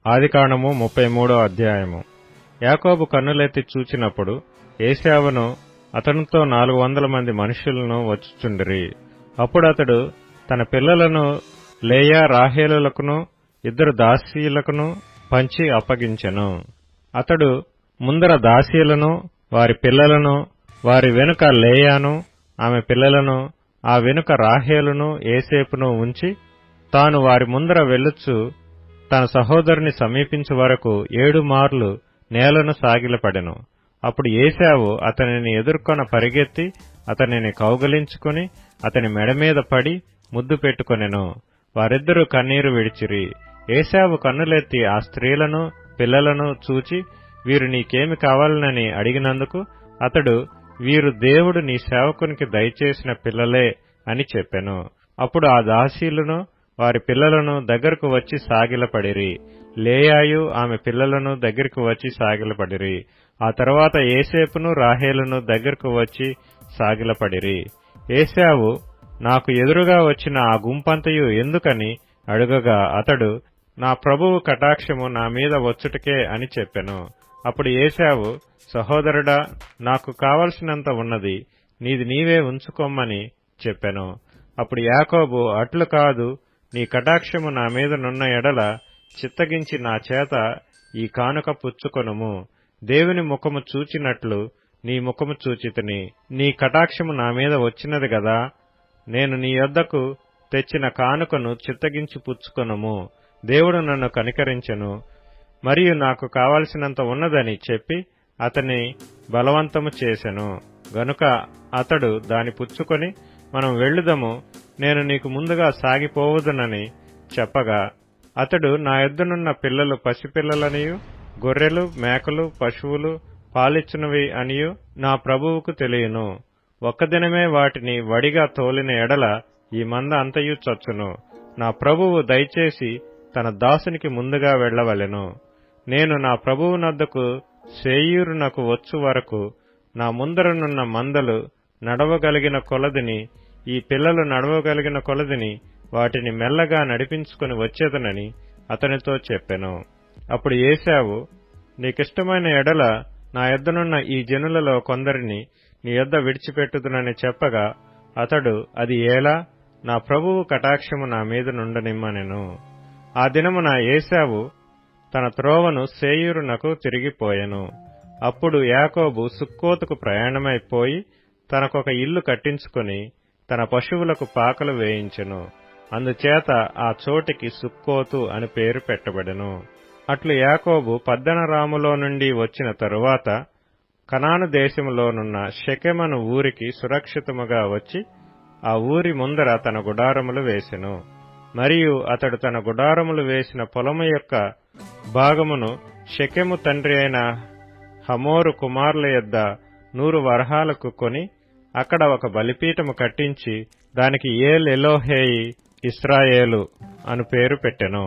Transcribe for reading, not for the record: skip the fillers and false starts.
ఆదికాండము 33వ అధ్యాయము. యాకోబు కన్నులెత్తి చూచినప్పుడు ఏశావును అతనితో 400 మంది మనుష్యులను వచ్చుచుండిరి. అప్పుడు అతడు తన పిల్లలను లేయా రాహేలులకును 2 దాసీలకును పంచి అప్పగించెను. అతడు ముందర దాసీలను వారి పిల్లలను, వారి వెనుక లేయాను ఆమె పిల్లలను, ఆ వెనుక రాహేలును ఏసేపును ఉంచి తాను వారి ముందర వెళ్ళుచు తన సహోదరుని సమీపించు వరకు 7 మార్లు నేలను సాగిలపడెను. అప్పుడు ఏశావు అతనిని ఎదుర్కొన పరిగెత్తి అతనిని కౌగలించుకుని అతని మెడమీద పడి ముద్దు పెట్టుకొనెను. వారిద్దరూ కన్నీరు విడిచిరి. ఏశావు కన్నులెత్తి ఆ స్త్రీలను పిల్లలను చూచి, వీరు నీకేమి కావాలనని అడిగినందుకు అతడు, వీరు దేవుడు నీ సేవకునికి దయచేసిన పిల్లలే అని చెప్పెను. అప్పుడు ఆ దాసీలను వారి పిల్లలను దగ్గరకు వచ్చి సాగిలపడిరి. లేయాయు ఆమె పిల్లలను దగ్గరకు వచ్చి సాగిలపడిరి. ఆ తరువాత ఏసేపును రాహేలును దగ్గరకు వచ్చి సాగిలపడిరి. ఏశావు, నాకు ఎదురుగా వచ్చిన ఆ గుంపంతయు ఎందుకని అడుగగా అతడు, నా ప్రభువు కటాక్షము నా మీద వచ్చుటకే అని చెప్పెను. అప్పుడు ఏశావు, సహోదరుడా, నాకు కావలసినంత ఉన్నది, నీది నీవే ఉంచుకొమ్మని చెప్పెను. అప్పుడు యాకోబు, అట్లు కాదు, నీ కటాక్షము నా మీద నున్న ఎడల చిత్తగించి నా చేత ఈ కానుక పుచ్చుకొనుము. దేవుని ముఖము చూచినట్లు నీ ముఖము చూచితిని. నీ కటాక్షము నా మీద వచ్చినది గదా, నేను నీ యొద్దకు తెచ్చిన కానుకను చిత్తగించి పుచ్చుకొనుము. దేవుడు నన్ను కనికరించెను, మరియు నాకు కావలసినంత ఉన్నదని చెప్పి అతని బలవంతము చేసెను. గనుక అతడు దాని పుచ్చుకొని, మనం వెళ్ళుదము, నేను నీకు ముందుగా సాగిపోవుదునని చెప్పగా అతడు, నా యొద్దనున్న పిల్లలు పసిపిల్లలనియు గొర్రెలు మేకలు పశువులు పాలిచ్చునవి అనియు నా ప్రభువుకు తెలియను. ఒక్క దినమే వాటిని వడిగా తోలిన ఎడల ఈ మంద అంతయు చచ్చును. నా ప్రభువు దయచేసి తన దాసునికి ముందుగా వెళ్లవలెను. నేను నా ప్రభువునొద్దకు శేయీరునకు వచ్చు వరకు నా ముందరనున్న మందలు నడవగలిగిన కొలదిని, ఈ పిల్లలు నడవగలిగిన కొలదిని వాటిని మెల్లగా నడిపించుకుని వచ్చేదనని అతనితో చెప్పెను. అప్పుడు ఏశావు, నీకిష్టమైన ఎడల నా యొద్దనున్న ఈ జనులలో కొందరిని నీ యొద్ద విడిచిపెట్టుదునని చెప్పగా అతడు, అది ఏలా, నా ప్రభువు కటాక్షము నా మీద నుండనిమ్మనెను. ఆ దినమున ఏశావు తన త్రోవను శేయీరునకు తిరిగిపోయెను. అప్పుడు యాకోబు సుక్కోతుకు ప్రయాణమైపోయి తనకొక ఇల్లు కట్టించుకుని తన పశువులకు పాకలు వేయించెను. అందుచేత ఆ చోటికి సుక్కోతు అని పేరు పెట్టబడెను. అట్లు యాకోబు పద్దనరాములో నుండి వచ్చిన తరువాత కనాను దేశములోనున్న షెకెమను ఊరికి సురక్షితముగా వచ్చి ఆ ఊరి ముందర తన గుడారములు వేసెను. మరియు అతడు తన గుడారములు వేసిన పొలము యొక్క భాగమును షెకెము తండ్రి అయిన హమోరు కుమారుల యొద్ద 100 వరహాలకు కొని అక్కడ ఒక బలిపీఠము కట్టించి దానికి ఏల్ ఎలోహేయి ఇశ్రాయేలు అను పేరు పెట్టెను.